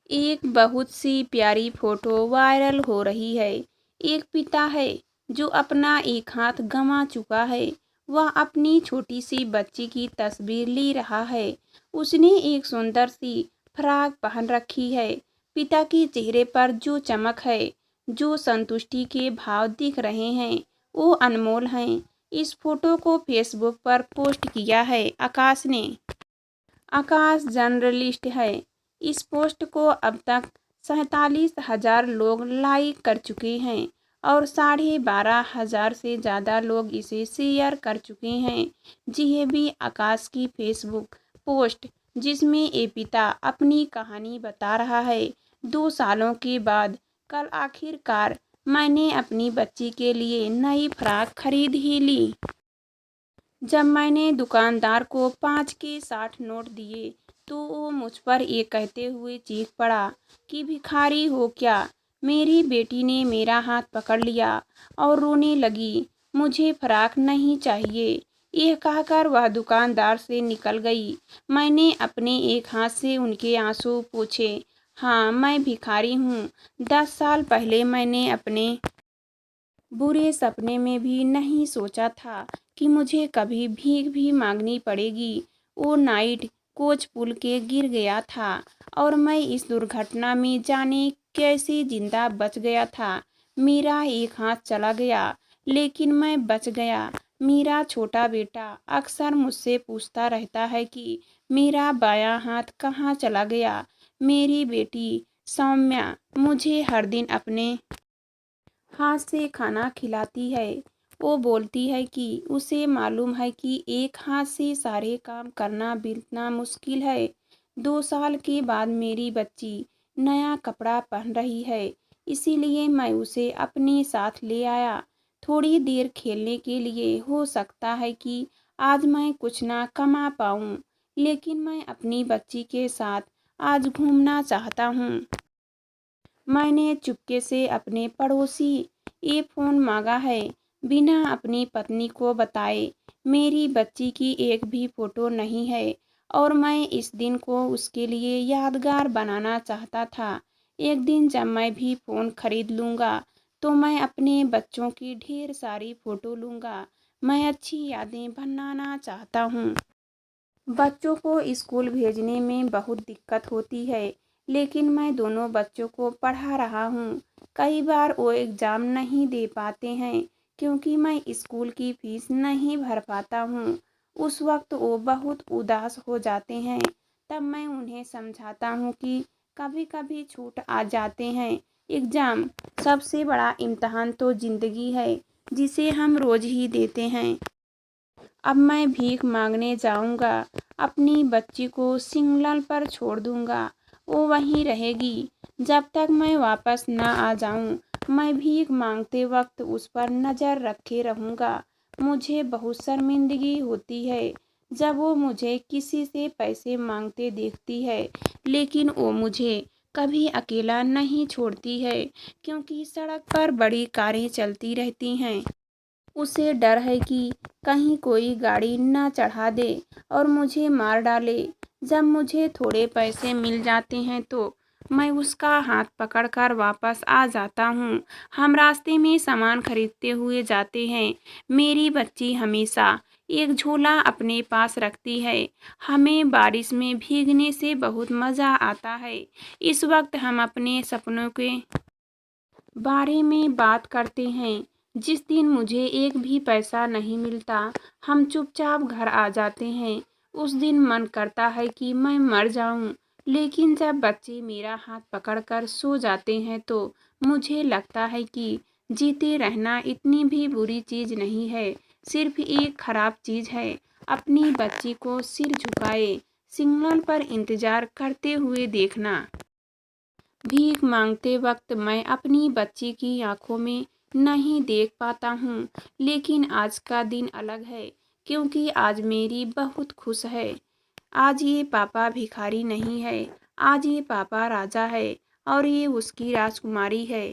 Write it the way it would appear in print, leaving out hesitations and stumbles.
एक बहुत सी प्यारी फोटो वायरल हो रही है। एक पिता है जो अपना एक हाथ गंवा चुका है। वह अपनी छोटी सी बच्ची की तस्वीर ले रहा है। उसने एक सुंदर सी फ्रॉक पहन रखी है। पिता के चेहरे पर जो चमक है, जो संतुष्टि के भाव दिख रहे हैं, वो अनमोल हैं। इस फोटो को फेसबुक पर पोस्ट किया है आकाश ने। आकाश जर्नलिस्ट है। इस पोस्ट को अब तक 47,000 लोग लाइक कर चुके हैं और 12,500 से ज़्यादा लोग इसे शेयर कर चुके हैं। यह भी आकाश की फेसबुक पोस्ट, जिसमें ये पिता अपनी कहानी बता रहा है। 2 सालों के बाद कल आखिरकार मैंने अपनी बच्ची के लिए नई फ्रॉक खरीद ही ली। जब मैंने दुकानदार को 5 के 60 नोट दिए तो वो मुझ पर ये कहते हुए चीख पड़ा कि भिखारी हो क्या। मेरी बेटी ने मेरा हाथ पकड़ लिया और रोने लगी, मुझे फ्रॉक नहीं चाहिए। यह कहकर वह दुकानदार से निकल गई। मैंने अपने एक हाथ से उनके आंसू पोंछे। हाँ, मैं भिखारी हूँ। 10 साल पहले मैंने अपने बुरे सपने में भी नहीं सोचा था कि मुझे कभी भीख भी मांगनी पड़ेगी। वो नाइट कोच पुल के गिर गया था और मैं इस दुर्घटना में जाने कैसे जिंदा बच गया था। मेरा एक हाथ चला गया लेकिन मैं बच गया। मेरा छोटा बेटा अक्सर मुझसे पूछता रहता है कि मेरा बायां हाथ कहाँ चला गया। मेरी बेटी सौम्या मुझे हर दिन अपने हाथ से खाना खिलाती है। वो बोलती है कि उसे मालूम है कि एक हाथ से सारे काम करना कितना मुश्किल है। 2 साल के बाद मेरी बच्ची नया कपड़ा पहन रही है, इसीलिए मैं उसे अपने साथ ले आया थोड़ी देर खेलने के लिए। हो सकता है कि आज मैं कुछ ना कमा पाऊँ, लेकिन मैं अपनी बच्ची के साथ आज घूमना चाहता हूँ। मैंने चुपके से अपने पड़ोसी ये फ़ोन मांगा है, बिना अपनी पत्नी को बताए। मेरी बच्ची की एक भी फ़ोटो नहीं है और मैं इस दिन को उसके लिए यादगार बनाना चाहता था। एक दिन जब मैं भी फ़ोन खरीद लूँगा तो मैं अपने बच्चों की ढेर सारी फ़ोटो लूँगा। मैं अच्छी यादें बनाना चाहता हूँ। बच्चों को स्कूल भेजने में बहुत दिक्कत होती है, लेकिन मैं दोनों बच्चों को पढ़ा रहा हूँ। कई बार वो एग्ज़ाम नहीं दे पाते हैं क्योंकि मैं स्कूल की फ़ीस नहीं भर पाता हूँ। उस वक्त वो बहुत उदास हो जाते हैं। तब मैं उन्हें समझाता हूँ कि कभी-कभी छूट आ जाते हैं। एग्ज़ाम सबसे बड़ा इम्तहान तो ज़िंदगी है, जिसे हम रोज़ ही देते हैं। अब मैं भीख मांगने जाऊंगा। अपनी बच्ची को सिग्नल पर छोड़ दूंगा। वो वहीं रहेगी जब तक मैं वापस न आ जाऊं। मैं भीख मांगते वक्त उस पर नज़र रखे रहूंगा। मुझे बहुत शर्मिंदगी होती है जब वो मुझे किसी से पैसे मांगते देखती है, लेकिन वो मुझे कभी अकेला नहीं छोड़ती है क्योंकि सड़क पर बड़ी कारें चलती रहती हैं। उसे डर है कि कहीं कोई गाड़ी न चढ़ा दे और मुझे मार डाले। जब मुझे थोड़े पैसे मिल जाते हैं तो मैं उसका हाथ पकड़कर वापस आ जाता हूँ। हम रास्ते में सामान खरीदते हुए जाते हैं। मेरी बच्ची हमेशा एक झोला अपने पास रखती है। हमें बारिश में भीगने से बहुत मज़ा आता है। इस वक्त हम अपने सपनों के बारे में बात करते हैं। जिस दिन मुझे एक भी पैसा नहीं मिलता, हम चुपचाप घर आ जाते हैं। उस दिन मन करता है कि मैं मर जाऊं, लेकिन जब बच्चे मेरा हाथ पकड़कर सो जाते हैं तो मुझे लगता है कि जीते रहना इतनी भी बुरी चीज़ नहीं है, सिर्फ एक खराब चीज़ है। अपनी बच्ची को सिर झुकाए सिग्नल पर इंतज़ार करते हुए देखना। भीख मांगते वक्त मैं अपनी बच्ची की आंखों में नहीं देख पाता हूँ, लेकिन आज का दिन अलग है क्योंकि आज मेरी बहुत खुश है। आज ये पापा भिखारी नहीं है, आज ये पापा राजा है और ये उसकी राजकुमारी है।